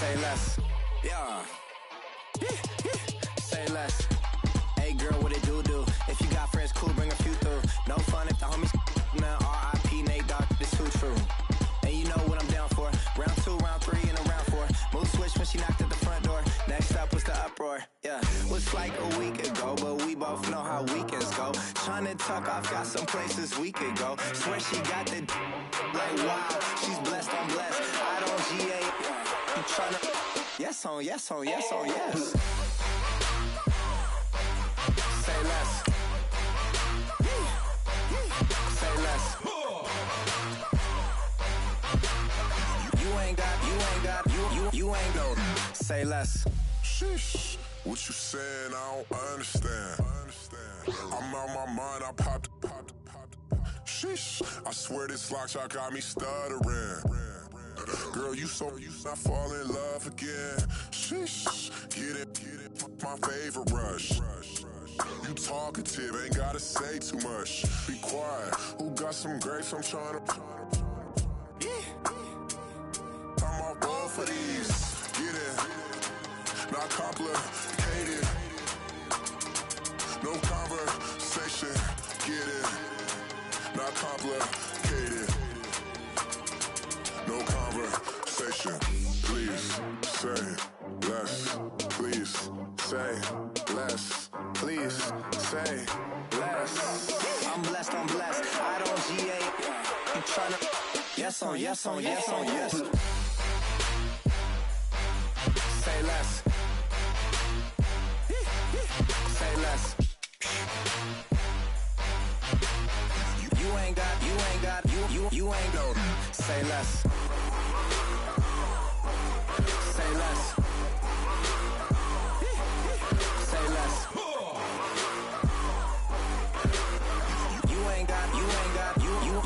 Say less. Yeah. Say less. Hey girl, what it do? If you got friends, cool, bring a few through. No fun if the homies now R.I.P. Nate Dogg, this too true. And you know what I'm down for. Round 2, round 3, and a round 4. Mood switch when she knocked at the front door. Next up was the uproar. Yeah, was like a week ago, but we both know how weekends go. Tryna tuck off, got some places we could go. Swear she got the like wow, she's blessed, I'm blessed. I don't GA. You tryna yes on, yes on, yes on, yes. Say less. Say less. You ain't no. Say less. Sheesh. What you saying? I don't understand. I'm out my mind. I popped. Sheesh. I swear this lock shot got me stuttering. Girl, you not fall in love again. Sheesh. Get it. My favorite rush. You talkative, ain't gotta say too much. Be quiet. Who got some grapes? I'm trying to. I'm off both of these. Get it. Not complicated. No conversation. Get it. Not complicated. No conversation. Please say less. Please say less. Please say less. I'm blessed, I'm blessed. I don't GA. I'm tryna. Yes on, yes on, yes on, yes. Say less. Say less. You ain't got, you ain't go. Say less. Say less. Say less. You ain't got,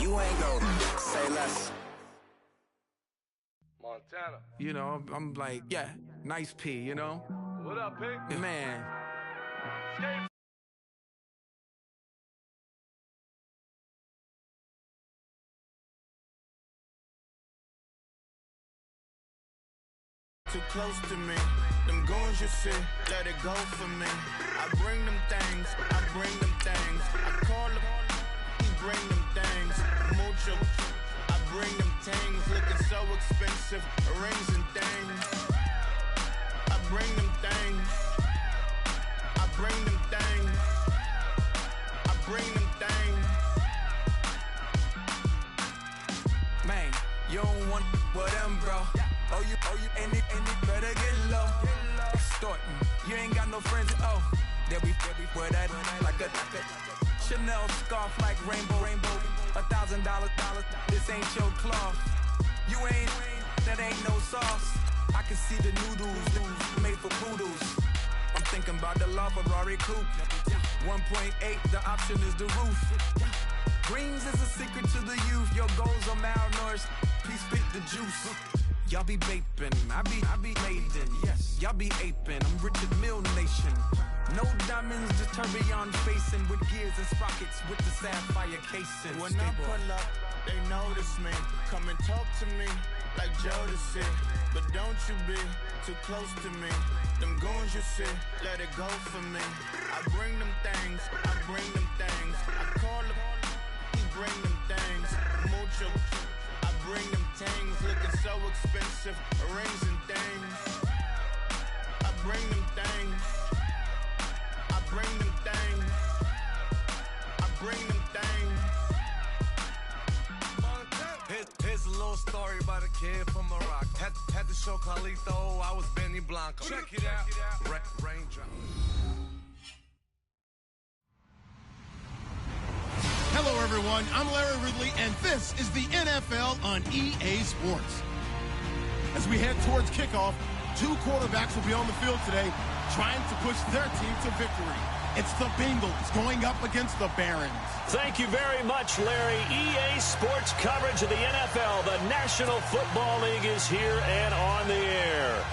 you ain't go. Say less. Montana. You know, I'm like, yeah, nice P, you know? What up, Pig? Man. Too close to me, them goons you see, let it go for me. I bring them things, I bring them things. I call them, he bring them things. Mucho, I bring them things, looking so expensive, rings and things. I bring them things, I bring them things. I bring them things. Man, you don't want with them, bro. Oh, you, and it better get low. Extorting, you ain't got no friends, oh. They'll be wear that like a Chanel scarf like rainbow. $1,000, this ain't your cloth. You ain't, that ain't no sauce. I can see the noodles made for poodles. I'm thinking about the LaFerrari coupe. 1.8, the option is the roof. Greens is a secret to the youth. Your goals are malnourished. Please spit the juice. Y'all be vaping, I be laden. Yes, y'all be aping. I'm Richard Mill Nation. No diamonds, just tourbillon facing with gears and sprockets with the sapphire casing. When I pull up, they notice me. Come and talk to me like Jodeci. But don't you be too close to me. Them goons you see, let it go for me. I bring them things, I bring them things. I call them, he bring them things. Mucho, I bring them things. Looking so expensive, rings and things. I bring them things. I bring them things. I bring them things. Here's a little story about a kid from Morocco. Had to show Carlito I was Benny Blanco. Check it out. Raindrop. Hello, everyone. I'm Larry Ridley, and this is the NFL on EA Sports. As we head towards kickoff, two quarterbacks will be on the field today trying to push their team to victory. It's the Bengals going up against the Barons. Thank you very much, Larry. EA Sports coverage of the NFL. The National Football League is here and on the air.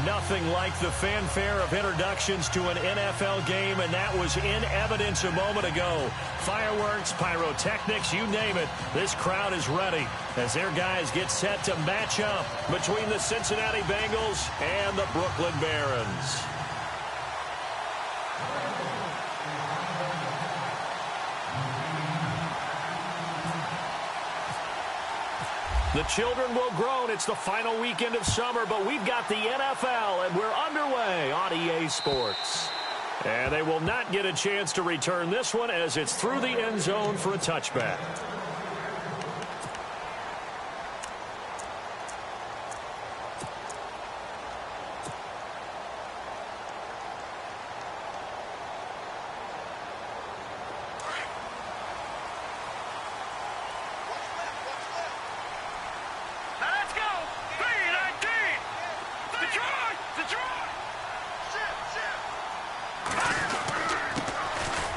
Nothing like the fanfare of introductions to an NFL game, and that was in evidence a moment ago. Fireworks, pyrotechnics, you name it. This crowd is ready as their guys get set to match up between the Cincinnati Bengals and the Brooklyn Barons. The children will groan. It's the final weekend of summer, but we've got the NFL, and we're underway on EA Sports. And they will not get a chance to return this one as it's through the end zone for a touchback.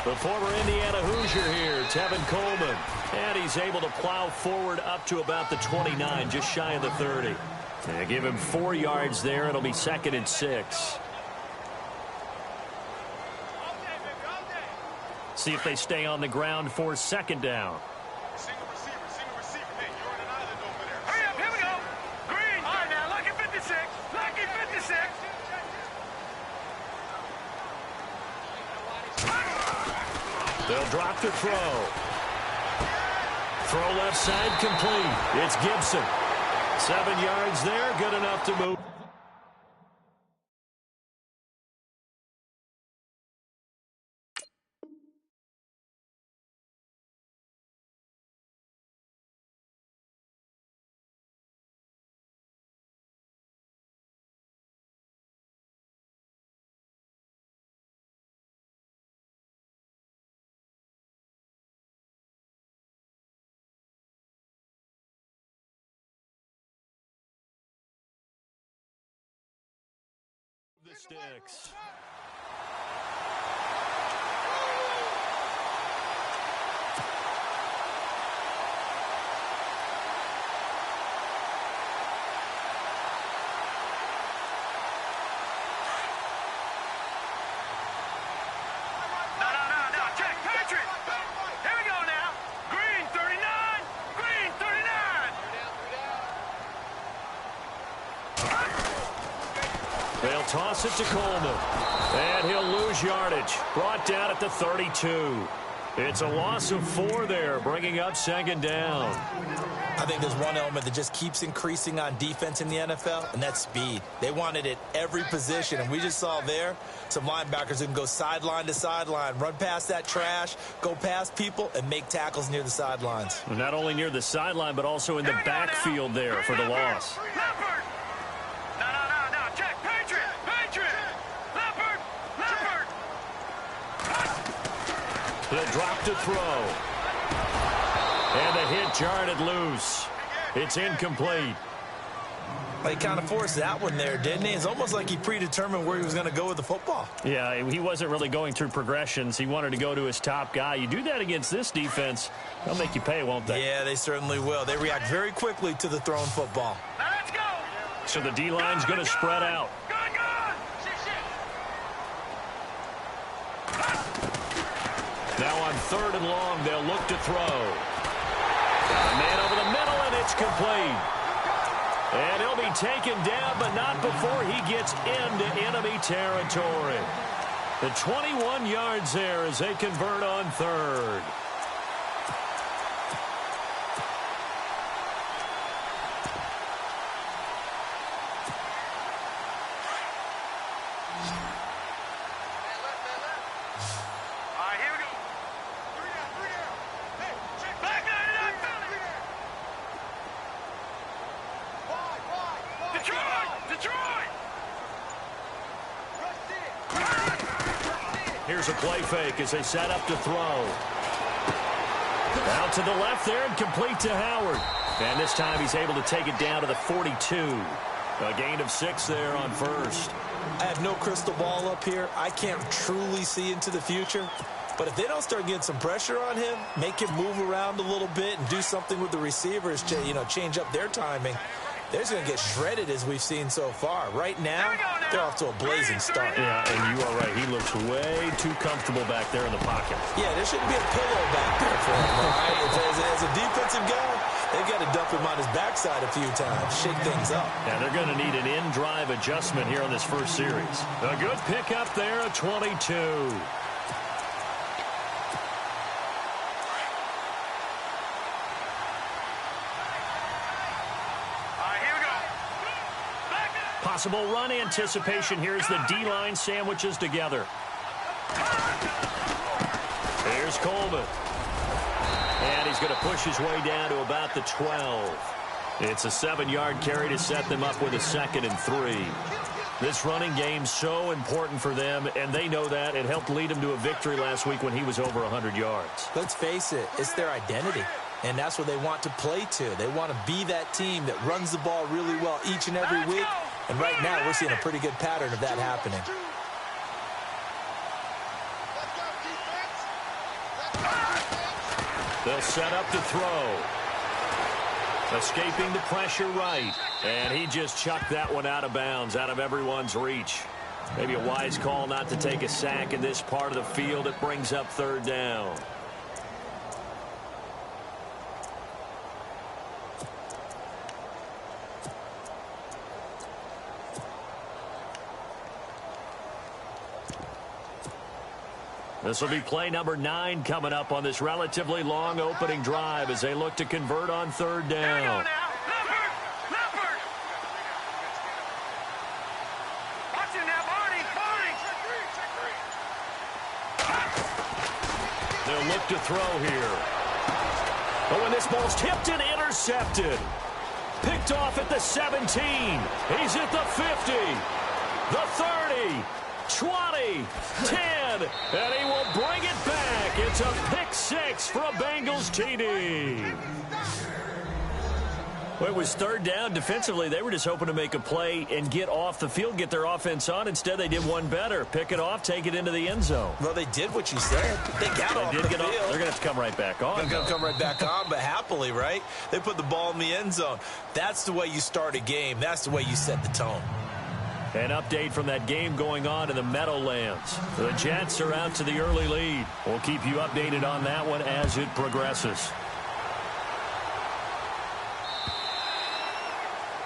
The former Indiana Hoosier here, Tevin Coleman. And he's able to plow forward up to about the 29, just shy of the 30. And give him 4 yards there. It'll be 2nd and 6. See if they stay on the ground for 2nd down. Single receiver. Hey, you're on an island over there. Hurry up, here we go. Green. All right, now, lucky 56. Lucky 56. They'll drop to throw. Throw left side complete. It's Gibson. 7 yards there, good enough to move. The sticks. No, check, Patrick. Here we go now. Green 39. Green 39. They'll toss it to Coleman. And he'll lose yardage. Brought down at the 32. It's a loss of 4 there, bringing up 2nd down. I think there's one element that just keeps increasing on defense in the NFL, and that's speed. They want it at every position, and we just saw there some linebackers who can go sideline to sideline, run past that trash, go past people, and make tackles near the sidelines. Not only near the sideline, but also in the backfield there for the loss. Leopard. No, check, Patriot. Leopard. He'll drop to throw. And the hit jarred loose. It's incomplete. He kind of forced that one there, didn't he? It's almost like he predetermined where he was going to go with the football. Yeah, he wasn't really going through progressions. He wanted to go to his top guy. You do that against this defense, they'll make you pay, won't they? Yeah, they certainly will. They react very quickly to the thrown football. Now let's go. So the D-line's going to spread out. Good. Now on 3rd and long, they'll look to throw. Got a man over the middle, and it's complete. And he'll be taken down, but not before he gets into enemy territory. The 21 yards there as they convert on 3rd. Here's a play fake as they set up to throw. Out to the left there and complete to Howard. And this time he's able to take it down to the 42. A gain of 6 there on 1st. I have no crystal ball up here. I can't truly see into the future. But if they don't start getting some pressure on him, make him move around a little bit and do something with the receivers to, change up their timing, they're just going to get shredded as we've seen so far. Right now, they're off to a blazing start. Yeah, and you are right. He looks way too comfortable back there in the pocket. Yeah, there shouldn't be a pillow back there for him, right? As a defensive guy, they've got to dump him on his backside a few times, shake things up. Yeah, they're going to need an in-drive adjustment here on this first series. A good pickup there at 22. Possible run anticipation. Here's the D-line sandwiches together. Here's Coleman. And he's going to push his way down to about the 12. It's a 7-yard carry to set them up with a 2nd and 3. This running game's so important for them, and they know that. It helped lead them to a victory last week when he was over 100 yards. Let's face it, it's their identity. And that's what they want to play to. They want to be that team that runs the ball really well each and every week. And right now, we're seeing a pretty good pattern of that happening. They'll set up to throw. Escaping the pressure right. And he just chucked that one out of bounds, out of everyone's reach. Maybe a wise call not to take a sack in this part of the field. It brings up 3rd down. This will be play number 9 coming up on this relatively long opening drive as they look to convert on 3rd down. They'll look to throw here. But when this ball's tipped and intercepted. Picked off at the 17. He's at the 50. The 30. 20, 10, and he will bring it back. It's a pick 6 for a Bengals TD. Well, it was 3rd down. Defensively, they were just hoping to make a play and get off the field, get their offense on. Instead, they did one better. Pick it off, take it into the end zone. Well, they did what you said. They got off the field. They're going to have to come right back on. They're going to come right back on, but happily, right? They put the ball in the end zone. That's the way you start a game. That's the way you set the tone. An update from that game going on in the Meadowlands. The Jets are out to the early lead. We'll keep you updated on that one as it progresses.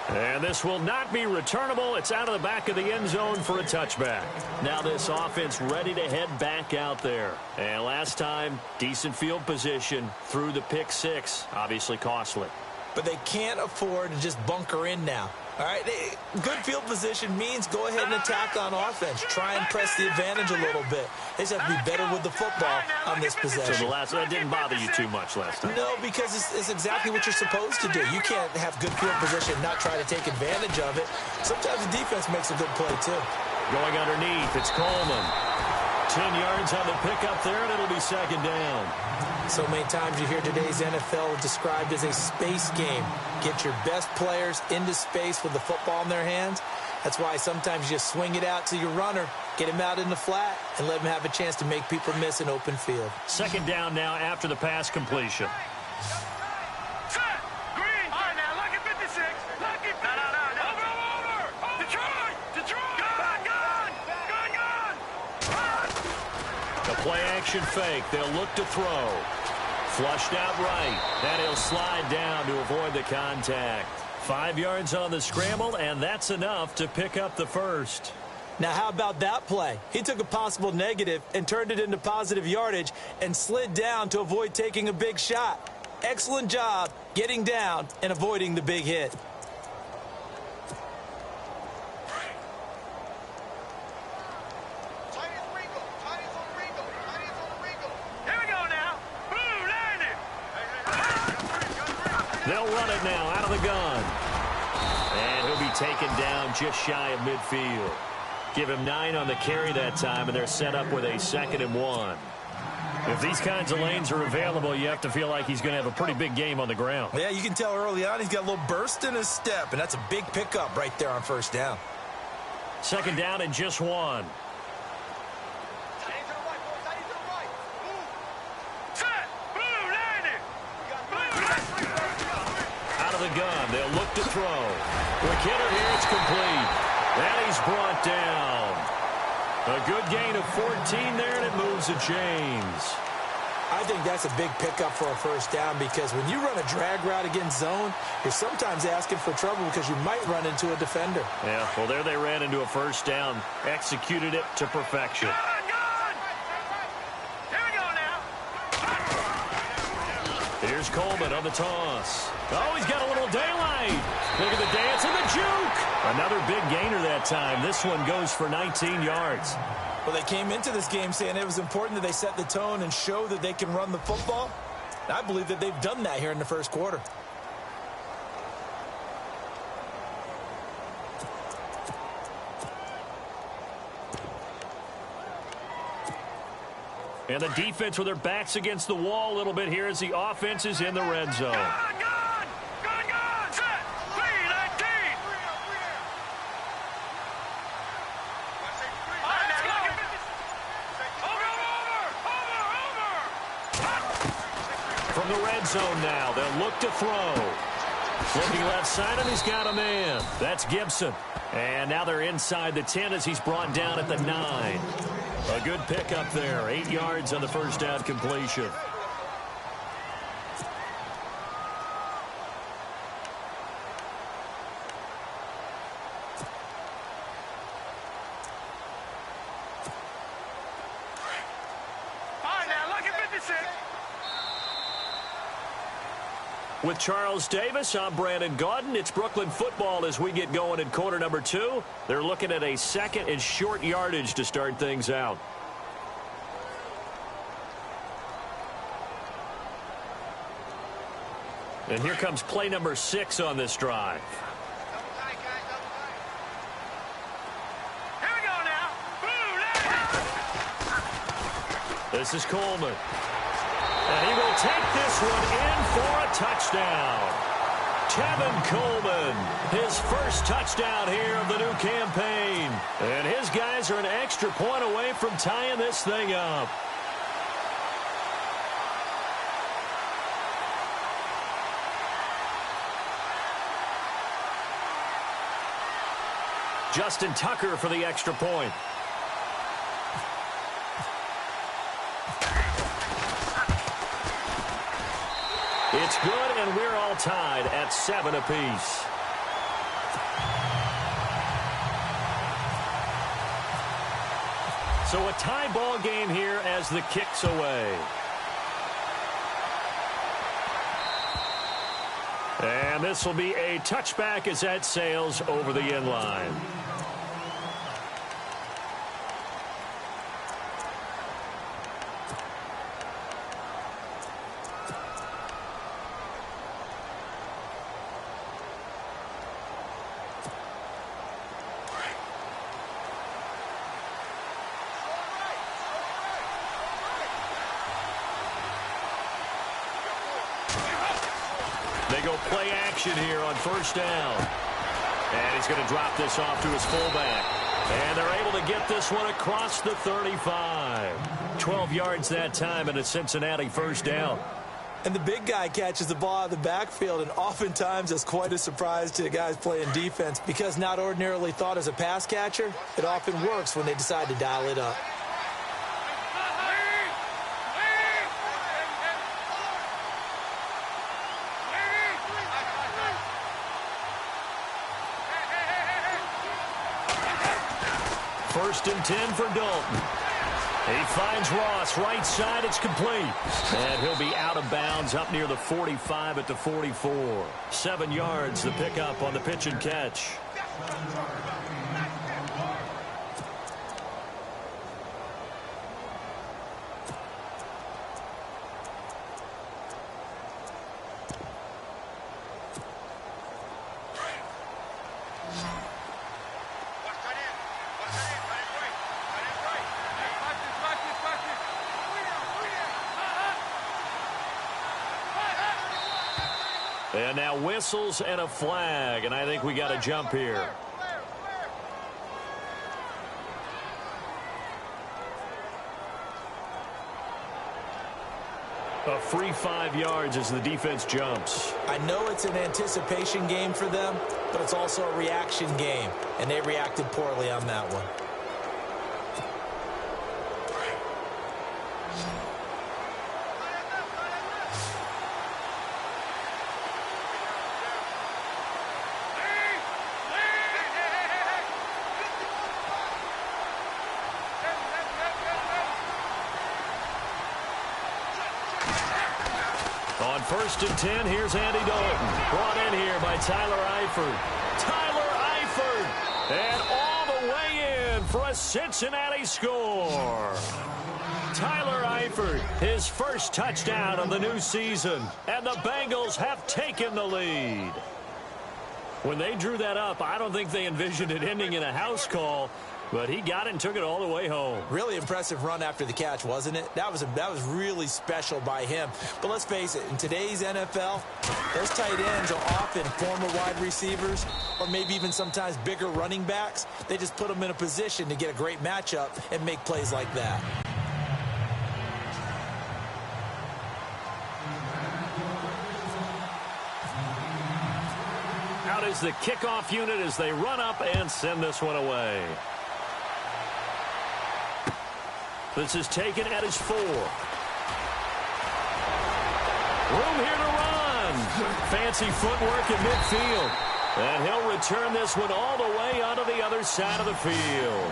And this will not be returnable. It's out of the back of the end zone for a touchback. Now this offense ready to head back out there. And last time, decent field position through the pick 6. Obviously costly. But they can't afford to just bunker in now. All right, good field position means go ahead and attack on offense. Try and press the advantage a little bit. They just have to be better with the football on this possession. So that didn't bother you too much last time? No, because it's exactly what you're supposed to do. You can't have good field position and not try to take advantage of it. Sometimes the defense makes a good play, too. Going underneath, it's Coleman. 10 yards on the pickup there, and it'll be 2nd down. So many times you hear today's NFL described as a space game. Get your best players into space with the football in their hands. That's why sometimes you just swing it out to your runner, get him out in the flat, and let him have a chance to make people miss an open field. 2nd down now after the pass completion. Play action fake. They'll look to throw. Flushed out right. And he'll slide down to avoid the contact. 5 yards on the scramble, and that's enough to pick up the first. Now, how about that play? He took a possible negative and turned it into positive yardage and slid down to avoid taking a big shot. Excellent job getting down and avoiding the big hit. They'll run it now out of the gun. And he'll be taken down just shy of midfield. Give him 9 on the carry that time, and they're set up with a 2nd and 1. If these kinds of lanes are available, you have to feel like he's going to have a pretty big game on the ground. Yeah, you can tell early on he's got a little burst in his step, and that's a big pickup right there on 1st down. 2nd down and just 1. of the gun. They'll look to throw. Quick hitter here. It's complete. And he's brought down. A good gain of 14 there, and it moves the chains. I think that's a big pickup for a first down because when you run a drag route against zone, you're sometimes asking for trouble because you might run into a defender. Yeah, well, there they ran into a first down. Executed it to perfection. Here we go now. Here's Coleman on the toss. Oh, he's got a little daylight. Look at the dance and the juke. Another big gainer that time. This one goes for 19 yards. Well, they came into this game saying it was important that they set the tone and show that they can run the football. And I believe that they've done that here in the first quarter. And the defense with their backs against the wall a little bit here as the offense is in the red zone. Set. 3-19. From the red zone now, they'll look to throw. Looking left side, and he's got a man. That's Gibson. And now they're inside the 10 as he's brought down at the 9. A good pickup there. 8 yards on the first down completion. Fine now, look at 56. With Charles Davis, I'm Brandon Gaudin. It's Brooklyn football as we get going in quarter number 2. They're looking at a second and short yardage to start things out. And here comes play number 6 on this drive. Here we go now. This is Coleman. And he will take this one in for a touchdown. Tevin Coleman, his first touchdown here of the new campaign. And his guys are an extra point away from tying this thing up. Justin Tucker for the extra point. It's good, and we're all tied at 7 apiece. So a tie ball game here as the kick's away. And this will be a touchback as that sails over the end line. They go play action here on first down. And he's going to drop this off to his fullback. And they're able to get this one across the 35. 12 yards that time and a Cincinnati first down. And the big guy catches the ball out of the backfield, and oftentimes it's quite a surprise to the guys playing defense because not ordinarily thought as a pass catcher, it often works when they decide to dial it up. First and 10 for Dalton. He finds Ross right side. It's complete. And he'll be out of bounds up near the 45 at the 44. 7 yards the pickup on the pitch and catch. And now whistles and a flag, and I think we got a jump here. A free 5 yards as the defense jumps. I know it's an anticipation game for them, but it's also a reaction game, and they reacted poorly on that one. On 1st and 10, here's Andy Dalton. Brought in here by Tyler Eifert. Tyler Eifert! And all the way in for a Cincinnati score. Tyler Eifert, his first touchdown of the new season. And the Bengals have taken the lead. When they drew that up, I don't think they envisioned it ending in a house call. But he got it and took it all the way home. Really impressive run after the catch, wasn't it? That was really special by him. But let's face it, in today's NFL, those tight ends are often former wide receivers or maybe even sometimes bigger running backs. They just put them in a position to get a great matchup and make plays like that. Out is the kickoff unit as they run up and send this one away. This is taken at his 4. Room here to run. Fancy footwork in midfield. And he'll return this one all the way onto the other side of the field.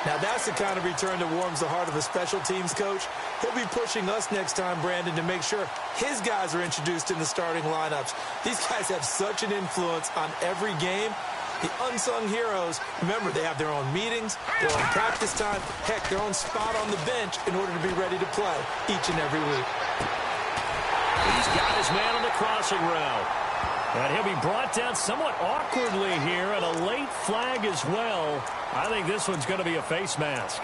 Now that's the kind of return that warms the heart of a special teams coach. He'll be pushing us next time, Brandon, to make sure his guys are introduced in the starting lineups. These guys have such an influence on every game. The unsung heroes, remember, they have their own meetings, their own practice time, heck, their own spot on the bench in order to be ready to play each and every week. He's got his man on the crossing route. And he'll be brought down somewhat awkwardly here, and a late flag as well. I think this one's going to be a face mask.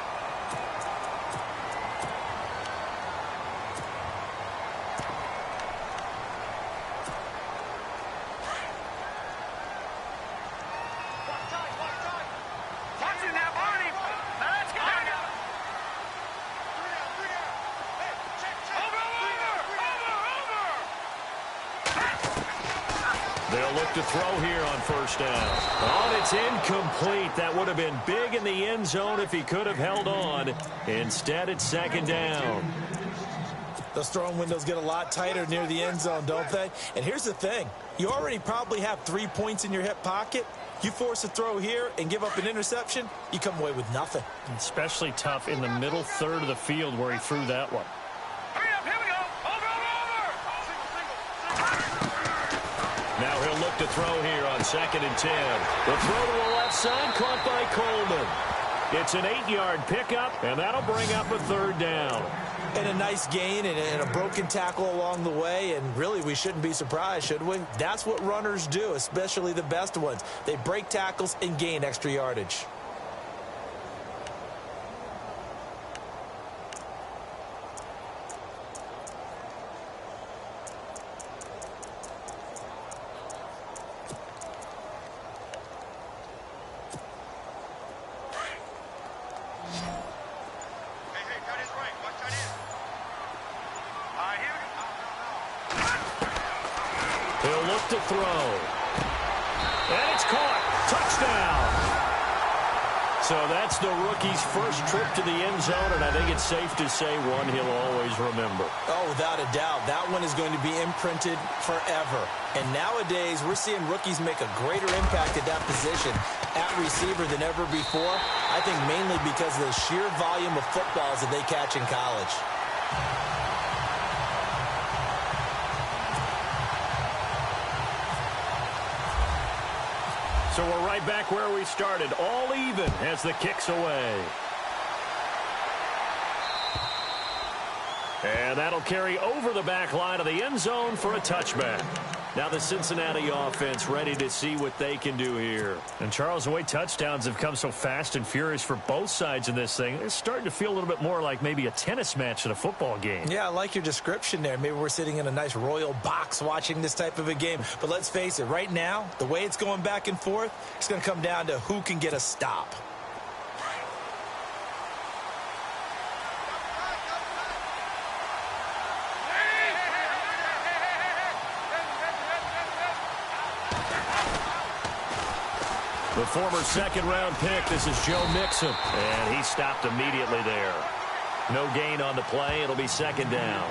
They'll look to throw here on 1st down. Oh, it's incomplete. That would have been big in the end zone if he could have held on. Instead, it's 2nd down. Those throwing windows get a lot tighter near the end zone, don't they? And here's the thing. You already probably have 3 points in your hip pocket. You force a throw here and give up an interception, you come away with nothing. Especially tough in the middle third of the field where he threw that one. Now he'll look to throw here on 2nd and 10. The throw to the left side, caught by Coleman. It's an 8-yard pickup, and that'll bring up a 3rd down. And a nice gain and a broken tackle along the way, and really we shouldn't be surprised, should we? That's what runners do, especially the best ones. They break tackles and gain extra yardage. He'll look to throw. And it's caught. Touchdown. So that's the rookie's first trip to the end zone, and I think it's safe to say one he'll always remember. Oh, without a doubt. That one is going to be imprinted forever. And nowadays, we're seeing rookies make a greater impact at that position at receiver than ever before. I think mainly because of the sheer volume of footballs that they catch in college. So we're right back where we started, all even as the kick's away. And that'll carry over the back line of the end zone for a touchback. Now the Cincinnati offense ready to see what they can do here. And Charles, the way touchdowns have come so fast and furious for both sides in this thing, it's starting to feel a little bit more like maybe a tennis match than a football game. Yeah, I like your description there. Maybe we're sitting in a nice royal box watching this type of a game. But let's face it, right now, the way it's going back and forth, it's going to come down to who can get a stop. The former second-round pick, this is Joe Mixon. And he stopped immediately there. No gain on the play. It'll be second down.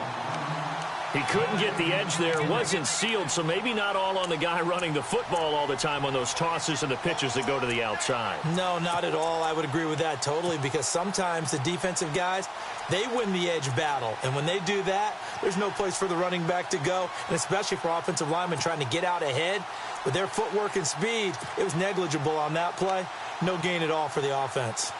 He couldn't get the edge there. It wasn't sealed, so maybe not all on the guy running the football all the time on those tosses and the pitches that go to the outside. No, not at all. I would agree with that totally, because sometimes the defensive guys, they win the edge battle. And when they do that, there's no place for the running back to go, and especially for offensive linemen trying to get out ahead. With their footwork and speed, it was negligible on that play. No gain at all for the offense.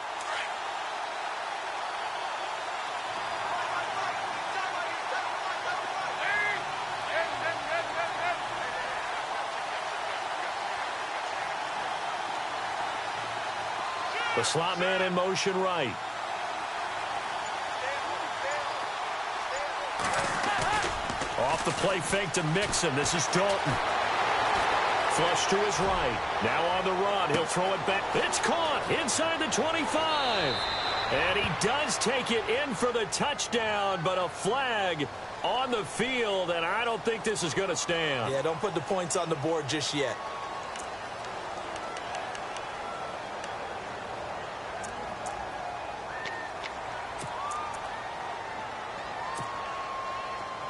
The slot man in motion right. Off the play fake to Mixon. This is Dalton. Flush to his right. Now on the run. He'll throw it back. It's caught inside the 25. And he does take it in for the touchdown, but a flag on the field, and I don't think this is going to stand. Yeah, don't put the points on the board just yet.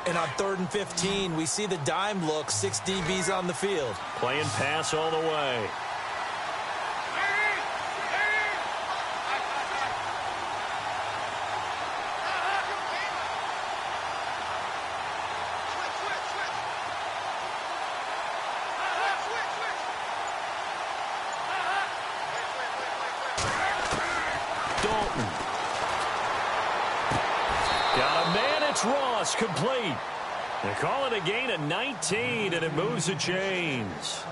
And on 3rd and 15, we see the dime look, 6 DBs on the field. Playing pass all the way. Dalton. Got a man, it's Ross, complete. They call it a gain of 19, and it moves the chains.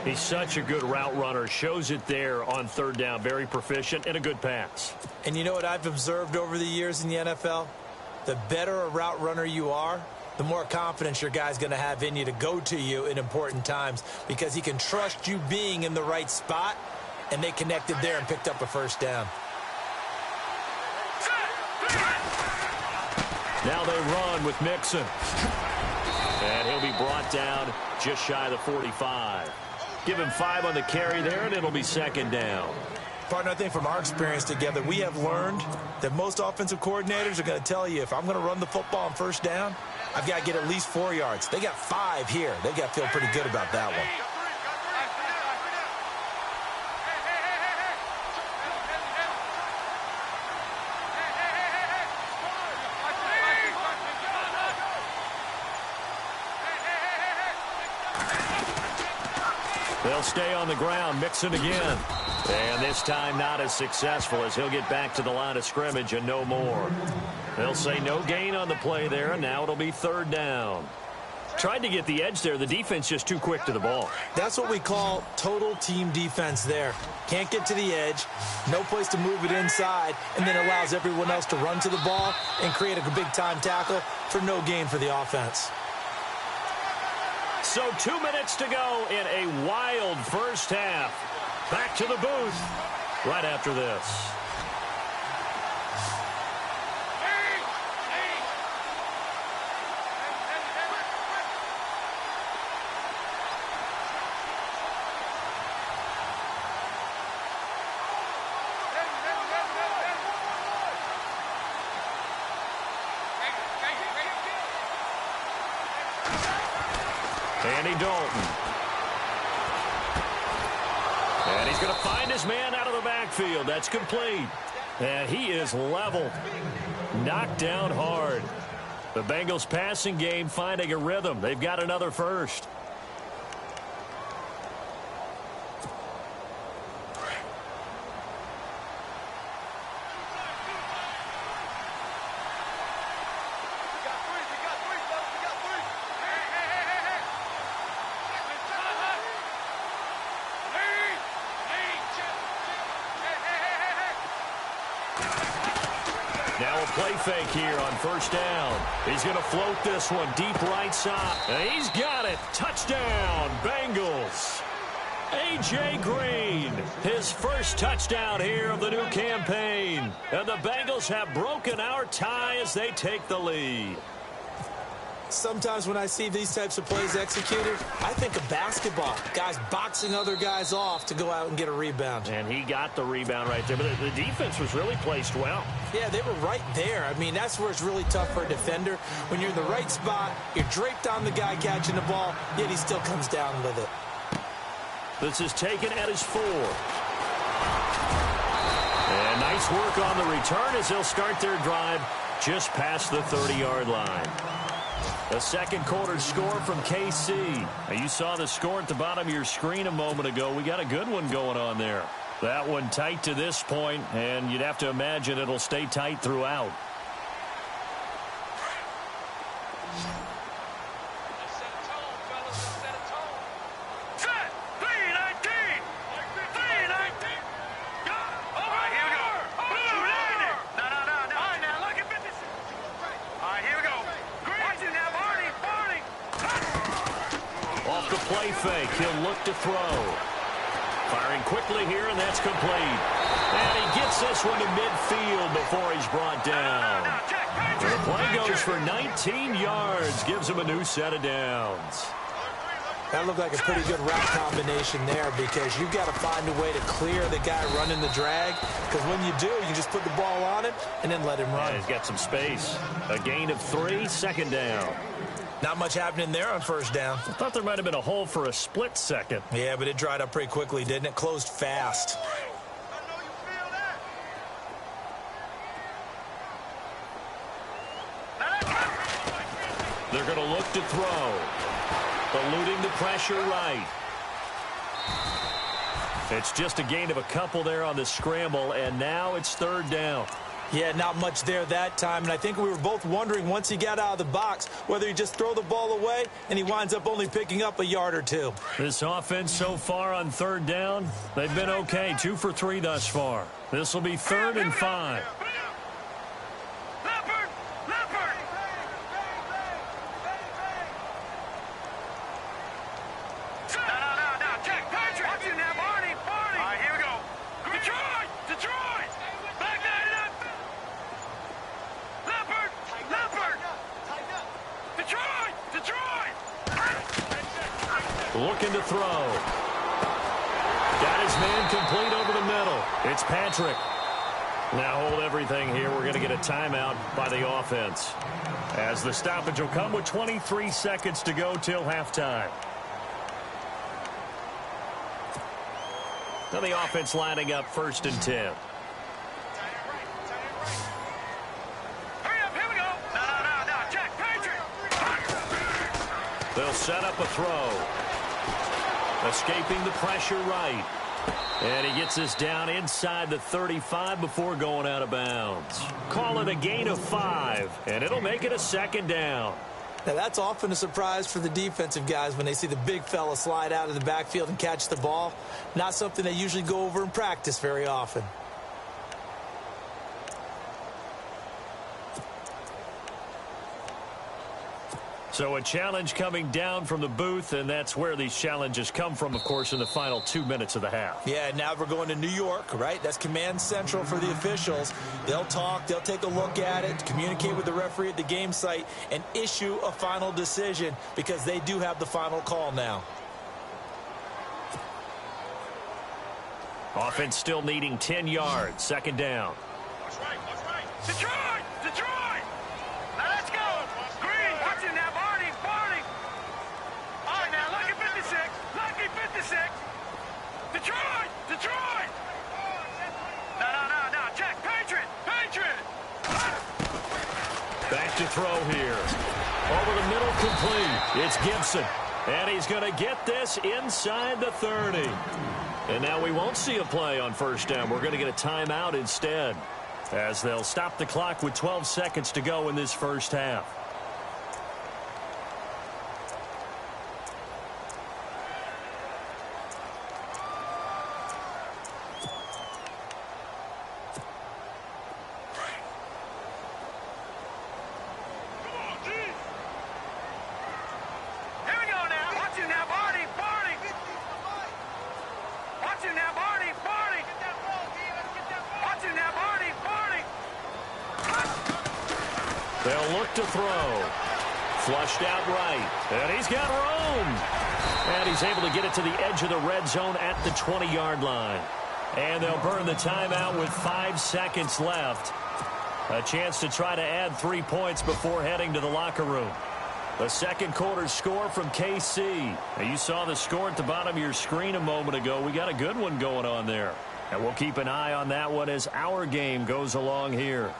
He's such a good route runner. Shows it there on 3rd down. Very proficient and a good pass. And you know what I've observed over the years in the NFL? The better a route runner you are, the more confidence your guy's going to have in you to go to you in important times, because he can trust you being in the right spot, and they connected there and picked up a 1st down. Now they run with Mixon. And he'll be brought down just shy of the 45. Give him 5 on the carry there, and it'll be 2nd down. Partner, I think from our experience together, we have learned that most offensive coordinators are going to tell you, if I'm going to run the football on 1st down, I've got to get at least 4 yards. They got 5 here. They've got to feel pretty good about that one. They'll stay on the ground. Mixon again. And this time not as successful, as he'll get back to the line of scrimmage and no more. They'll say no gain on the play there, and now it'll be 3rd down. Tried to get the edge there. The defense just too quick to the ball. That's what we call total team defense there. Can't get to the edge, no place to move it inside, and then allows everyone else to run to the ball and create a big-time tackle for no gain for the offense. So 2 minutes to go in a wild first half. Back to the booth right after this. Andy Dalton. And he's going to find his man out of the backfield. That's complete. And he is leveled. Knocked down hard. The Bengals passing game finding a rhythm. They've got another first. Now a play fake here on 1st down. He's going to float this one deep right side. And he's got it. Touchdown, Bengals. A.J. Green, his first touchdown here of the new campaign. And the Bengals have broken our tie as they take the lead. Sometimes when I see these types of plays executed, I think of basketball. Guys boxing other guys off to go out and get a rebound. And he got the rebound right there. But the defense was really placed well. Yeah, they were right there. I mean, that's where it's really tough for a defender. When you're in the right spot, you're draped on the guy catching the ball, yet he still comes down with it. This is taken at his 4. And nice work on the return as they'll start their drive just past the 30-yard line. The second quarter score from KC. Now, you saw the score at the bottom of your screen a moment ago. We got a good one going on there. That one tight to this point, and you'd have to imagine it'll stay tight throughout. Play fake. He'll look to throw. Firing quickly here, and that's complete. And he gets this one to midfield before he's brought down. The play goes for 19 yards. Gives him a new set of downs. That looked like a pretty good route combination there because you've got to find a way to clear the guy running the drag. Because when you do, you just put the ball on him and then let him run. Yeah, he's got some space. A gain of 3, second down. Not much happening there on first down. I thought there might have been a hole for a split second. Yeah, but it dried up pretty quickly, didn't it? Closed fast. They're going to look to throw. Eluding the pressure right. It's just a gain of a couple there on the scramble, and now it's third down. Yeah, not much there that time, and I think we were both wondering once he got out of the box whether he just throw the ball away, and he winds up only picking up a yard or 2. This offense so far on third down, they've been okay. 2 for 3 thus far. This will be 3rd and 5. Looking to throw. Got his man complete over the middle. It's Patrick. Now hold everything here. We're going to get a timeout by the offense, as the stoppage will come with 23 seconds to go till halftime. Now the offense lining up 1st and 10. They'll set up a throw. Escaping the pressure right. And he gets this down inside the 35 before going out of bounds. Call it a gain of 5, and it'll make it a 2nd down. Now, that's often a surprise for the defensive guys when they see the big fella slide out of the backfield and catch the ball. Not something they usually go over in practice very often. So a challenge coming down from the booth, and that's where these challenges come from, of course, in the final 2 minutes of the half. Yeah, now we're going to New York, right? That's command central for the officials. They'll talk, they'll take a look at it, communicate with the referee at the game site, and issue a final decision because they do have the final call now. Offense still needing 10 yards, 2nd down. That's right. Detroit! Now let's go! Green, watching that, Barney! All right, now, lucky 56! Detroit! No, check, Patriot! Back to throw here. Over the middle, complete. It's Gibson. And he's going to get this inside the 30. And now we won't see a play on 1st down. We're going to get a timeout instead, as they'll stop the clock with 12 seconds to go in this first half. They'll look to throw. Flushed out right. And he's got room. And he's able to get it to the edge of the red zone at the 20-yard line. And they'll burn the timeout with 5 seconds left. A chance to try to add 3 points before heading to the locker room. The second quarter score from KC. Now, you saw the score at the bottom of your screen a moment ago. We got a good one going on there. And we'll keep an eye on that one as our game goes along here.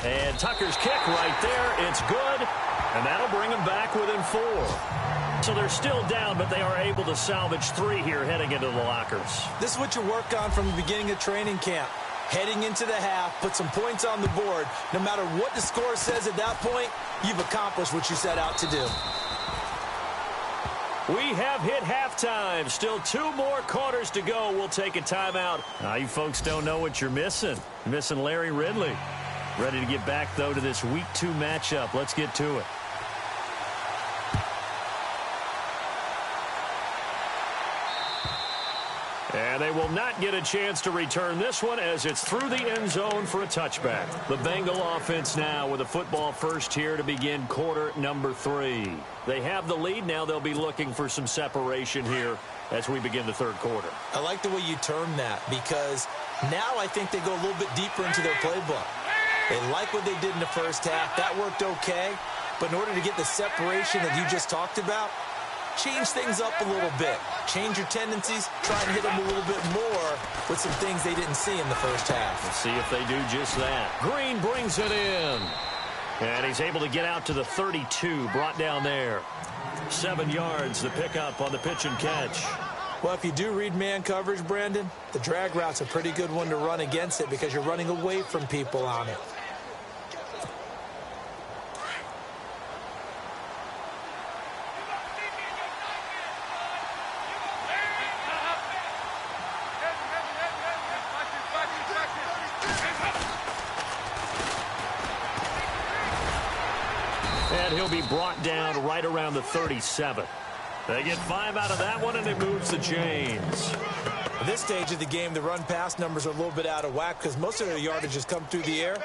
And Tucker's kick right there. It's good. And that'll bring them back within 4. So they're still down, but they are able to salvage 3 here heading into the lockers. This is what you work on from the beginning of training camp. Heading into the half, put some points on the board. No matter what the score says at that point, you've accomplished what you set out to do. We have hit halftime. Still 2 more quarters to go. We'll take a timeout. Now, you folks don't know what you're missing. You're missing Larry Ridley. Ready to get back, though, to this Week 2 matchup. Let's get to it. And they will not get a chance to return this one as it's through the end zone for a touchback. The Bengal offense now with a football first here to begin quarter number 3. They have the lead. Now they'll be looking for some separation here as we begin the third quarter. I like the way you term that because now I think they go a little bit deeper into their playbook. They like what they did in the first half. That worked okay. But in order to get the separation that you just talked about, change things up a little bit. Change your tendencies. Try and hit them a little bit more with some things they didn't see in the first half. Let's see if they do just that. Green brings it in. And he's able to get out to the 32. Brought down there. 7 yards, the pickup on the pitch and catch. Well, if you do read man coverage, Brandon, the drag route's a pretty good one to run against it because you're running away from people on it. And he'll be brought down right around the 37. They get 5 out of that one, and it moves the chains. At this stage of the game, the run-pass numbers are a little bit out of whack because most of their yardage has come through the air.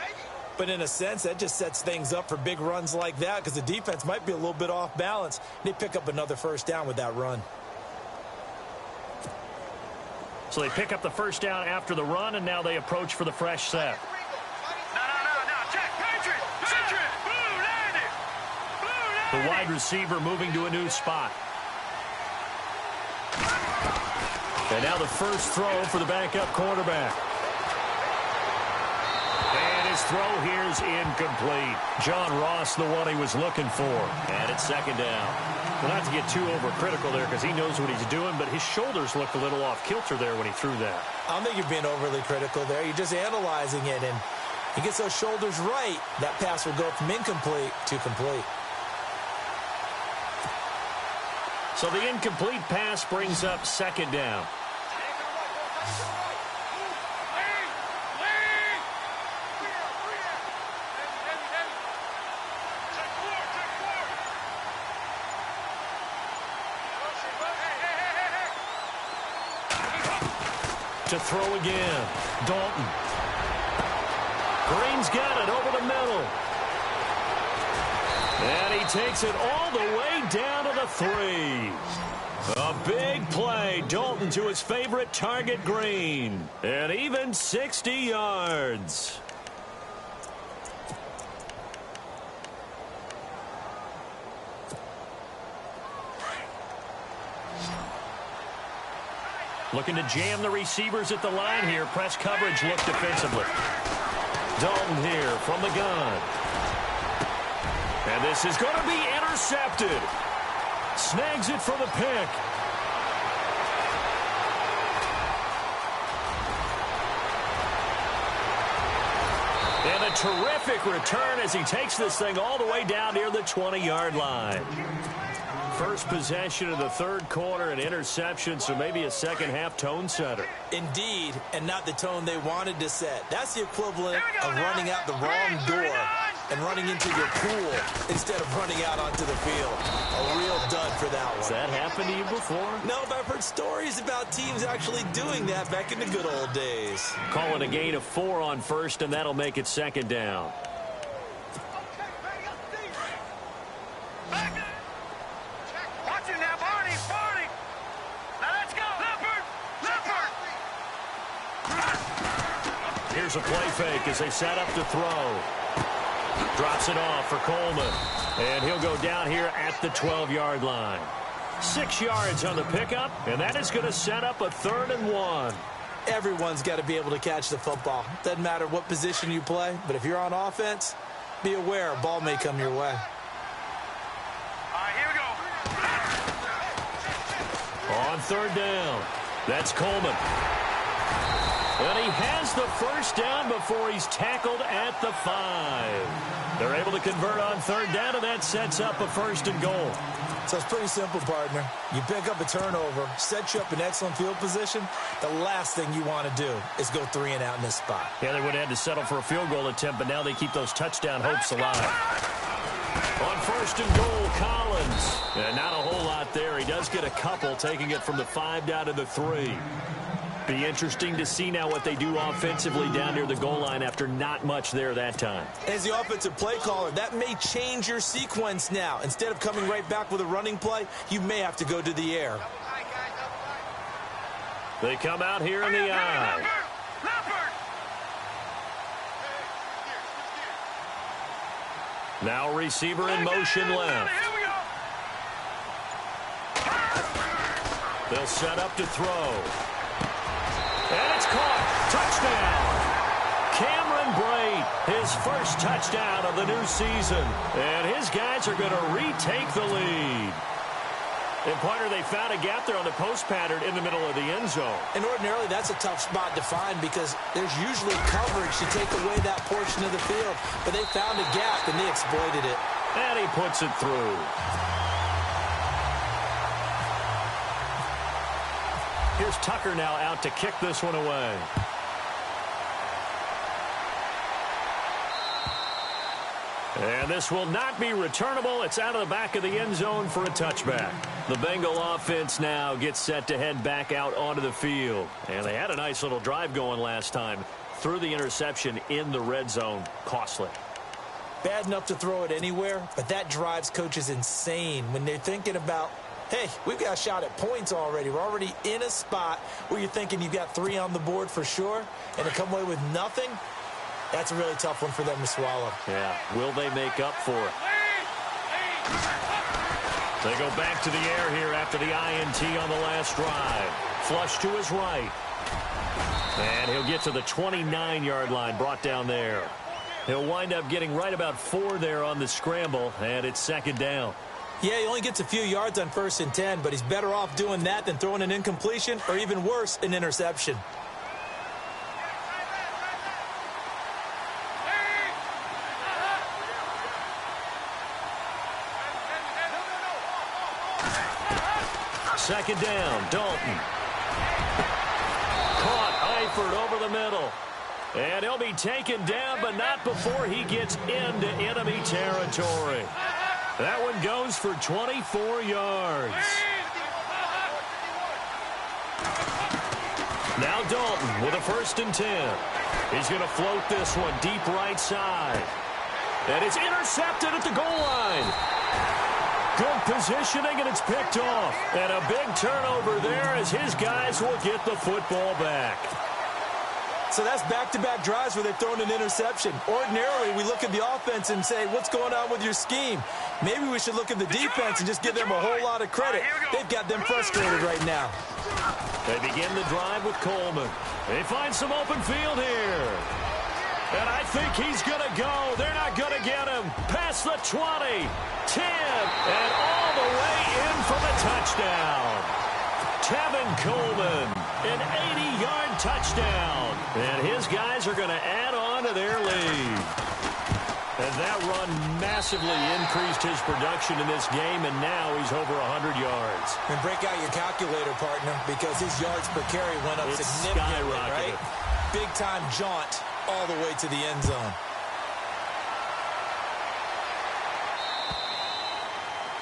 But in a sense, that just sets things up for big runs like that because the defense might be a little bit off balance. They pick up another first down with that run. So they pick up the first down after the run, and now they approach for the fresh set. The wide receiver moving to a new spot. And now the first throw for the backup quarterback. And his throw here's incomplete. John Ross, the one he was looking for. And it's second down. Well, not to get too overcritical there because he knows what he's doing, but his shoulders looked a little off kilter there when he threw that. I don't think you're being overly critical there. You're just analyzing it, and he gets those shoulders right. That pass will go from incomplete to complete. So the incomplete pass brings up second down. To throw again. Dalton. Green's got it over the middle. And he takes it all the way down to the 3. A big play. Dalton to his favorite target, Green. And even 60 yards. Looking to jam the receivers at the line here. Press coverage look defensively. Dalton here from the gun. And this is going to be intercepted. Snags it for the pick. And a terrific return as he takes this thing all the way down near the 20-yard line. First possession of the third quarter, an interception, so maybe a second-half tone setter. Indeed, and not the tone they wanted to set. That's the equivalent of running out the wrong door and running into your pool instead of running out onto the field. A real dud for for that one. Has that happened to you before? No, but I've heard stories about teams actually doing that back in the good old days. Call it a gain of 4 on first, and that'll make it second down. Watch it now, Barney. Now let's go. Leopard. Here's a play fake as they set up to throw. Drops it off for Coleman. And he'll go down here at the 12-yard line. 6 yards on the pickup, and that is going to set up a 3rd and 1. Everyone's got to be able to catch the football. Doesn't matter what position you play, but if you're on offense, be aware a ball may come your way. All right, here we go. On 3rd down, that's Coleman. And he has the first down before he's tackled at the 5. They're able to convert on 3rd down, and that sets up a 1st and goal. So it's pretty simple, partner. You pick up a turnover, set you up in excellent field position. The last thing you want to do is go 3 and out in this spot. Yeah, they would have had to settle for a field goal attempt, but now they keep those touchdown hopes alive. On 1st and goal, Collins. And not a whole lot there. He does get a couple, taking it from the 5 down to the 3. Be interesting to see now what they do offensively down near the goal line after not much there that time. As the offensive play caller, that may change your sequence now. Instead of coming right back with a running play, you may have to go to the air. They come out here in the eye. Now receiver in motion left. They'll set up to throw. And it's caught. Touchdown. Cameron Brate, his first touchdown of the new season. And his guys are going to retake the lead. And, partner, they found a gap there on the post pattern in the middle of the end zone. And ordinarily, that's a tough spot to find because there's usually coverage to take away that portion of the field. But they found a gap, and they exploited it. And he puts it through. Here's Tucker now out to kick this one away. And this will not be returnable. It's out of the back of the end zone for a touchback. The Bengal offense now gets set to head back out onto the field. And they had a nice little drive going last time. Threw the interception in the red zone. Costly. Bad enough to throw it anywhere, but that drives coaches insane when they're thinking about, hey, we've got a shot at points already. We're already in a spot where you're thinking you've got 3 on the board for sure, and to come away with nothing, that's a really tough one for them to swallow. Yeah, will they make up for it? They go back to the air here after the INT on the last drive. Flush to his right. And he'll get to the 29-yard line, brought down there. He'll wind up getting right about 4 there on the scramble, and it's second down. Yeah, he only gets a few yards on 1st and 10, but he's better off doing that than throwing an incompletion or even worse, an interception. Second down, Dalton. Caught Eifert over the middle. And he'll be taken down, but not before he gets into enemy territory. That one goes for 24 yards. Now Dalton with a 1st and 10. He's going to float this one deep right side. And it's intercepted at the goal line. Good positioning, and it's picked off. And a big turnover there as his guys will get the football back. So that's back-to-back drives where they've thrown an interception. Ordinarily, we look at the offense and say, what's going on with your scheme? Maybe we should look at the defense and just give them a whole lot of credit. They've got them frustrated right now. They begin the drive with Coleman. They find some open field here. And I think he's going to go. They're not going to get him. Past the 20, 10, and all the way in for the touchdown. Tevin Coleman, an 80-yard touchdown. And his guys are going to add on to their lead. And that run massively increased his production in this game, and now he's over 100 yards. And break out your calculator, partner, because his yards per carry went up significantly, right? Big-time jaunt all the way to the end zone.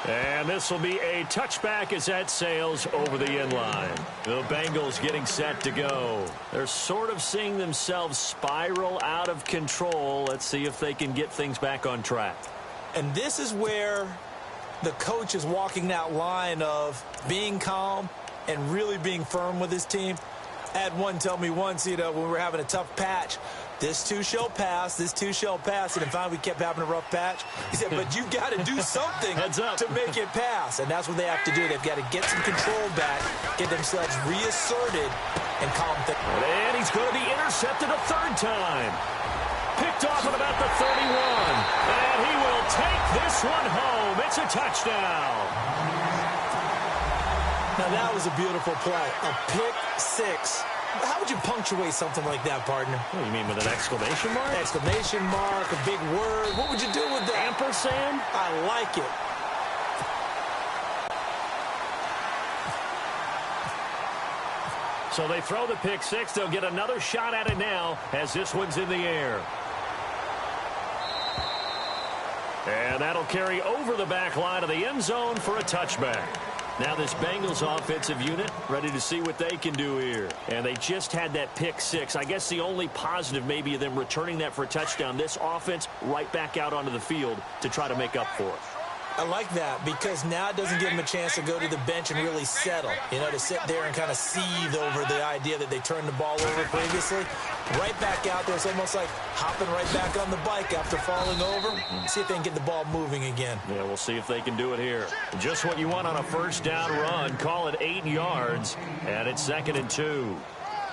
And this will be a touchback as that sails over the inline. The Bengals getting set to go. They're sort of seeing themselves spiral out of control. Let's see if they can get things back on track. And this is where the coach is walking that line of being calm and really being firm with his team. I had one tell me once, when we were having a tough patch, this too shall pass, this too shall pass. And finally, we kept having a rough patch. He said, but you got to do something to make it pass. And that's what they have to do. They've got to get some control back, get themselves reasserted, and calm things. And he's going to be intercepted a third time. Picked off at about the 31. And he will take this one home. It's a touchdown. Now, that was a beautiful play. A pick six. How would you punctuate something like that, partner? What do you mean, with an exclamation mark? Exclamation mark, a big word. What would you do with that? Ampersand? I like it. So they throw the pick six. They'll get another shot at it now as this one's in the air. And that'll carry over the back line of the end zone for a touchback. Now this Bengals offensive unit ready to see what they can do here. And they just had that pick six. I guess the only positive maybe of them returning that for a touchdown. This offense right back out onto the field to try to make up for it. I like that because now it doesn't give them a chance to go to the bench and really settle. To sit there and kind of seethe over the idea that they turned the ball over previously. Right back out there. It's almost like hopping right back on the bike after falling over. See if they can get the ball moving again. Yeah, we'll see if they can do it here. Just what you want on a first down run. Call it 8 yards, and it's 2nd and 2.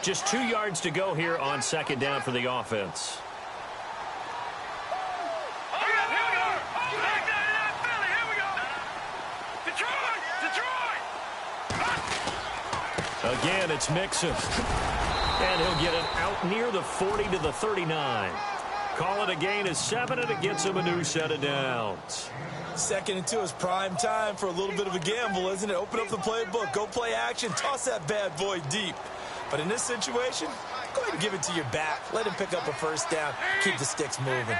Just 2 yards to go here on 2nd down for the offense. Again, it's Mixon. And he'll get it out near the 40 to the 39. Call it a gain of 7, and it gets him a new set of downs. 2nd and 2 is prime time for a little bit of a gamble, isn't it? Open up the playbook, go play action, toss that bad boy deep. But in this situation, go ahead and give it to your back. Let him pick up a first down. Keep the sticks moving.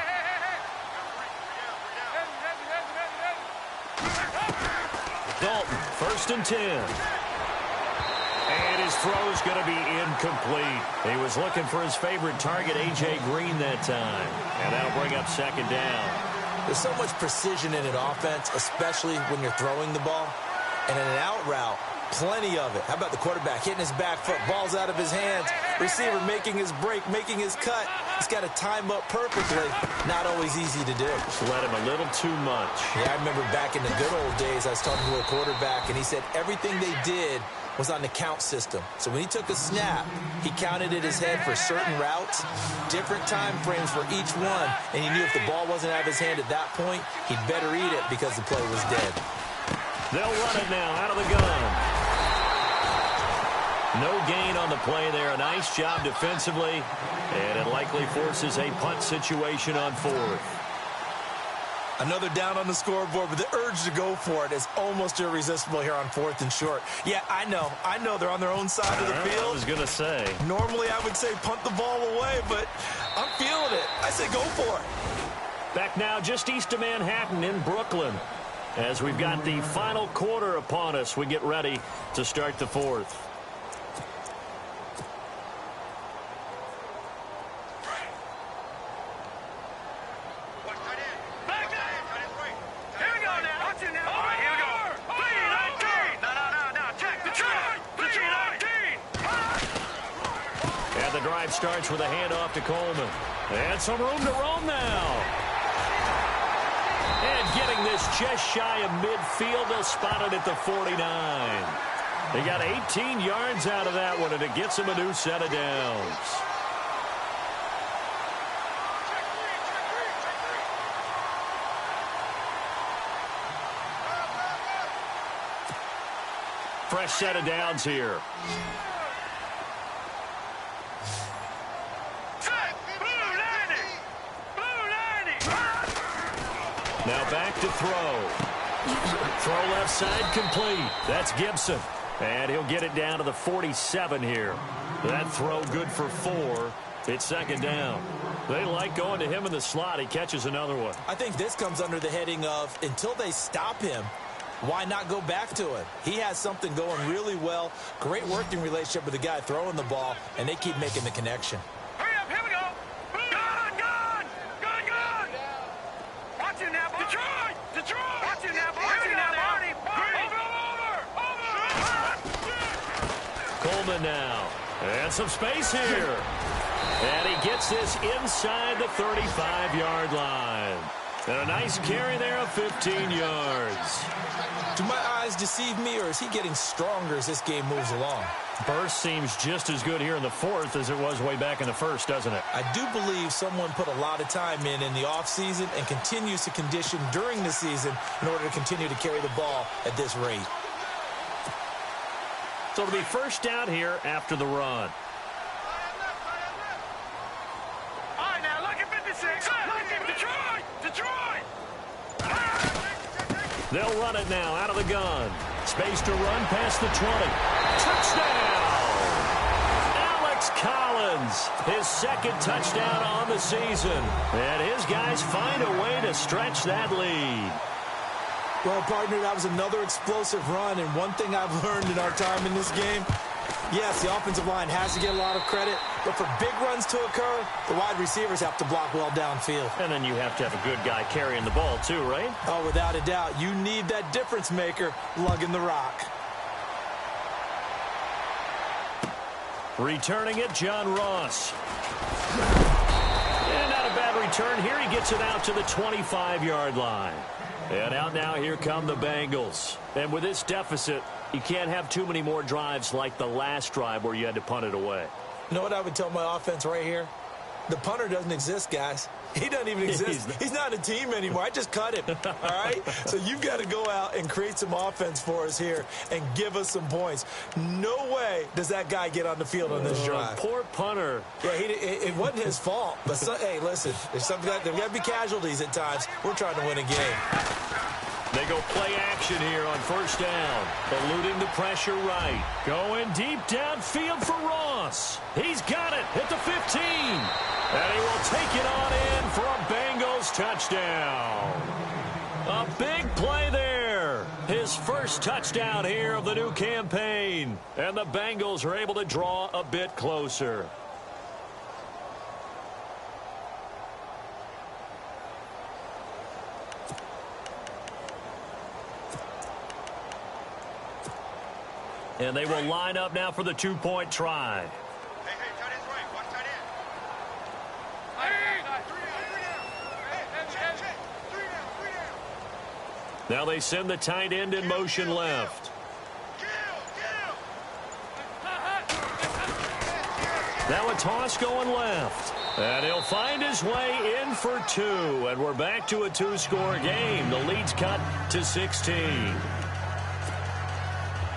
Dalton, 1st and 10. And his throw's going to be incomplete. He was looking for his favorite target, A.J. Green, that time. And that'll bring up 2nd down. There's so much precision in an offense, especially when you're throwing the ball. And in an out route, plenty of it. How about the quarterback hitting his back foot, ball's out of his hands, receiver making his break, making his cut. He's got to time up perfectly. Not always easy to do. Just let him a little too much. Yeah, I remember back in the good old days, I was talking to a quarterback, and he said everything they did was on the count system. So when he took a snap, he counted in his head for certain routes, different time frames for each one, and he knew if the ball wasn't out of his hand at that point, he'd better eat it because the play was dead. They'll run it now out of the gun. No gain on the play there. A nice job defensively, and it likely forces a punt situation on 4th. Another down on the scoreboard, but the urge to go for it is almost irresistible here on 4th and short. Yeah, I know they're on their own side of the field. I was going to say. Normally I would say punt the ball away, but I'm feeling it. I say go for it. Back now just east of Manhattan in Brooklyn. As we've got the final quarter upon us, we get ready to start the 4th. The drive starts with a handoff to Coleman. And some room to roam now. And getting this just shy of midfield, they'll spot it at the 49. They got 18 yards out of that one, and it gets them a new set of downs. Fresh set of downs here. Now back to throw. Throw left side complete. That's Gibson. And he'll get it down to the 47 here. That throw good for 4. It's 2nd down. They like going to him in the slot. He catches another one. I think this comes under the heading of until they stop him, why not go back to it? He has something going really well, great working relationship with the guy throwing the ball, and they keep making the connection. Hurry up, here we go. Gun. Watch it now, Detroit. Watch it now, Barney. Over. Coleman now. And some space here. And he gets this inside the 35-yard line. And a nice carry there of 15 yards. Do my eyes deceive me, or is he getting stronger as this game moves along? Burst seems just as good here in the fourth as it was way back in the first, doesn't it? I do believe someone put a lot of time in the offseason and continues to condition during the season in order to continue to carry the ball at this rate. So it'll be first down here after the run. All right, now, look at 56. Look at Detroit. They'll run it now out of the gun. Space to run past the 20. Touchdown! Alex Collins, his second touchdown on the season. And his guys find a way to stretch that lead. Well, partner, that was another explosive run, and one thing I've learned in our time in this game, yes, the offensive line has to get a lot of credit, but for big runs to occur, the wide receivers have to block well downfield. And then you have to have a good guy carrying the ball too, right? Oh, without a doubt. You need that difference maker lugging the rock. Returning it, John Ross. And not a bad return here. He gets it out to the 25-yard line. And out now, here come the Bengals. And with this deficit, you can't have too many more drives like the last drive where you had to punt it away. You know what I would tell my offense right here? The punter doesn't exist, guys. He doesn't even exist. He's not a team anymore. I just cut him, all right? So you've got to go out and create some offense for us here and give us some points. No way does that guy get on the field on this drive. Poor punter. Yeah, it wasn't his fault. But, hey, listen, there's got to be casualties at times. We're trying to win a game. They go play action here on first down. Eluding the pressure right. Going deep downfield for Ross. He's got it at the 15. And he will take it on in for a Bengals touchdown. A big play there. His first touchdown here of the new campaign. And the Bengals are able to draw a bit closer. And they will line up now for the two-point try. Hey, tight end's right. Watch tight end. Three down. Now they send the tight end in motion left. Now a toss going left. And he'll find his way in for two. And we're back to a two-score game. The lead's cut to 16.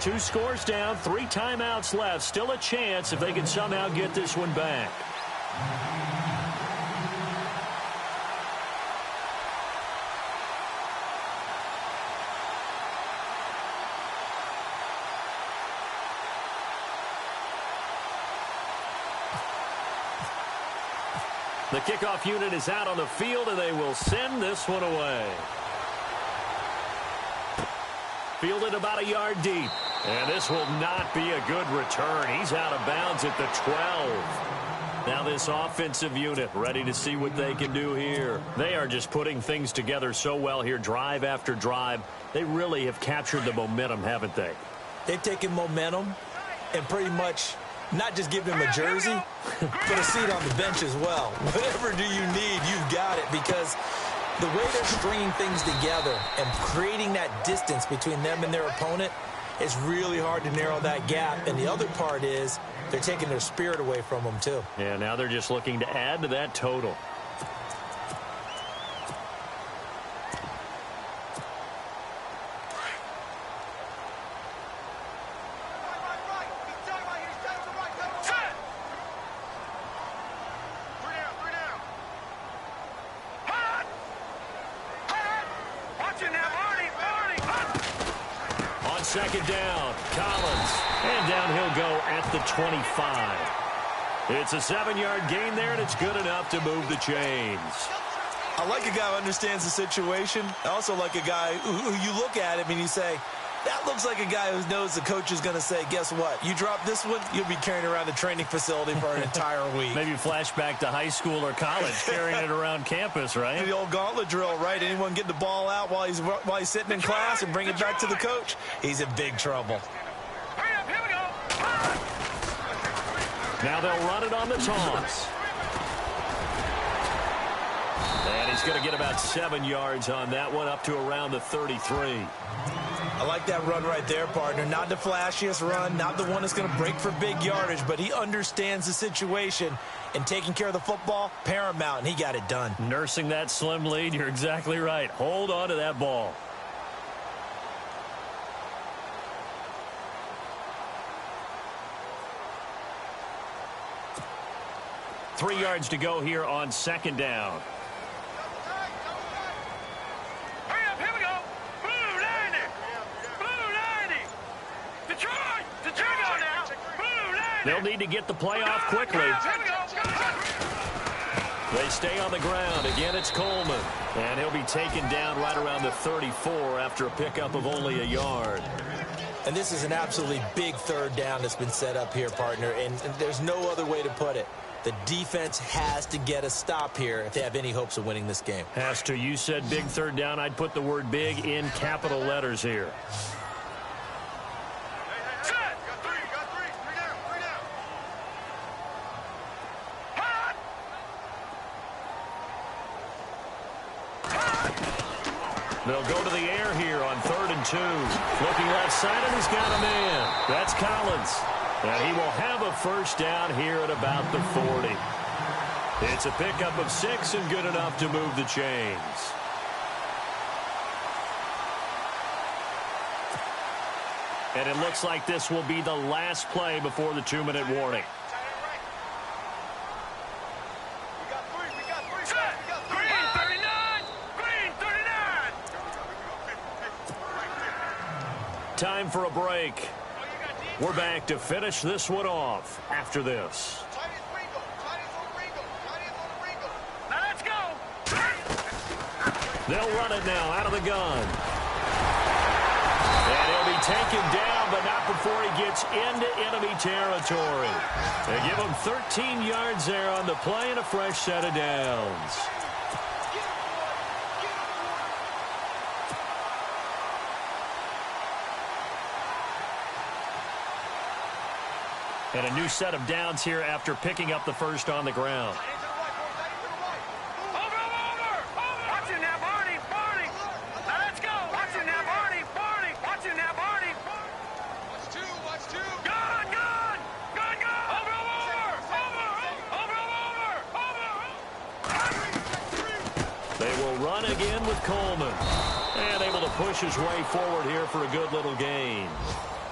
2 scores down, 3 timeouts left. Still a chance if they can somehow get this one back. The kickoff unit is out on the field, and they will send this one away. Fielded about a yard deep. And this will not be a good return. He's out of bounds at the 12. Now this offensive unit ready to see what they can do here. They are just putting things together so well here, drive after drive. They really have captured the momentum, haven't they? They've taken momentum and pretty much not just give him a jersey, but a seat on the bench as well. Whatever do you need, you've got it, because the way they're stringing things together and creating that distance between them and their opponent, it's really hard to narrow that gap. And the other part is they're taking their spirit away from them, too. Yeah, now they're just looking to add to that total. Second down, Collins, and down he'll go at the 25. It's a 7-yard gain there, and it's good enough to move the chains. I like a guy who understands the situation. I also like a guy who you look at him and you say, that looks like a guy who knows the coach is going to say, guess what? You drop this one, you'll be carrying around the training facility for an entire week. Maybe flashback to high school or college, carrying it around campus, right? The old gauntlet drill, right? Anyone get the ball out while he's sitting in class and bring it back to the coach? He's in big trouble. Hurry up, here we go. Now they'll run it on the toss. And he's going to get about 7 yards on that one, up to around the 33. I like that run right there, partner. Not the flashiest run, not the one that's going to break for big yardage, but he understands the situation, and taking care of the football, paramount, and he got it done. Nursing that slim lead, you're exactly right. Hold on to that ball. Three yards to go here on second down. Hurry up, here we go. Blue 90. Blue 90. Detroit. Detroit go now. Blue 90. They'll need to get the play off quickly. Here we go. They stay on the ground. Again, it's Coleman. And he'll be taken down right around the 34 after a pickup of only a yard. And this is an absolutely big third down that's been set up here, partner, and there's no other way to put it. The defense has to get a stop here if they have any hopes of winning this game. Has to. You said big third down. I'd put the word big in capital letters here. Set. Got three. Three down. Hot. They'll go to the air here on 3rd and 2. Looking left side, and he's got a man. That's Collins. And he will have a first down here at about the 40. It's a pickup of 6 and good enough to move the chains. And it looks like this will be the last play before the 2-minute warning. We got three. Set. Green 39. Green 39. Time for a break. We're back to finish this one off after this. Now let's go. They'll run it now out of the gun. And he'll be taken down, but not before he gets into enemy territory. They give him 13 yards there on the play and a fresh set of downs. And a new set of downs here after picking up the first on the ground. Over. Watch him now, Barney. Now let's go. Watch him now, Barney. Watch him now, Barney. Watch two. Gun. Over. They will run again with Coleman. And able to push his way forward here for a good little gain.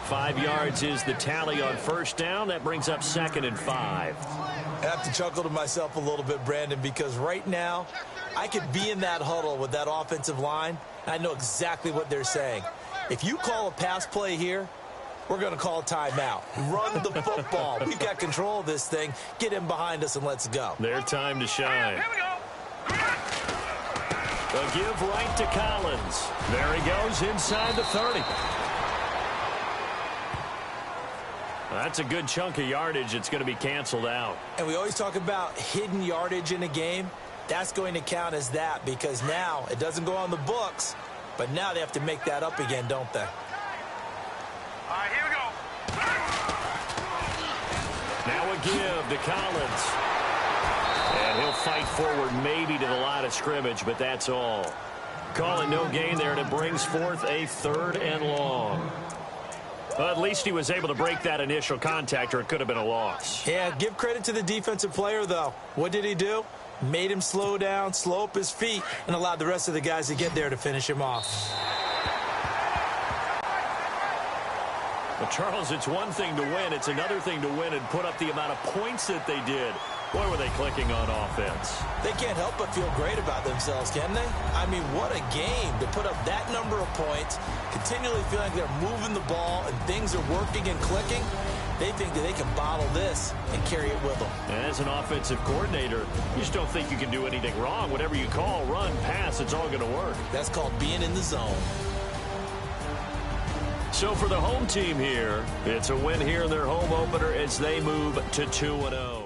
5 yards is the tally on first down. That brings up 2nd and 5. I have to chuckle to myself a little bit, Brandon, because right now I could be in that huddle with that offensive line. And I know exactly what they're saying. If you call a pass play here, we're going to call a timeout. Run the football. We've got control of this thing. Get him behind us and let's go. Their time to shine. Here we go. A give right to Collins. There he goes inside the 30. That's a good chunk of yardage. It's going to be canceled out. And we always talk about hidden yardage in a game. That's going to count as that because now it doesn't go on the books, but now they have to make that up again, don't they? All right, here we go. Now a give to Collins. And he'll fight forward maybe to the line of scrimmage, but that's all. Call it no gain there, and it brings forth a 3rd and long. Well, at least he was able to break that initial contact, or it could have been a loss. Yeah, give credit to the defensive player, though. What did he do? Made him slow down, slow up his feet, and allowed the rest of the guys to get there to finish him off. Well, Charles, it's one thing to win. It's another thing to win and put up the amount of points that they did. Boy, were they clicking on offense. They can't help but feel great about themselves, can they? I mean, what a game to put up that number of points, continually feeling like they're moving the ball and things are working and clicking. They think that they can bottle this and carry it with them. As an offensive coordinator, you just don't think you can do anything wrong. Whatever you call, run, pass, it's all going to work. That's called being in the zone. So for the home team here, it's a win here in their home opener as they move to 2-0.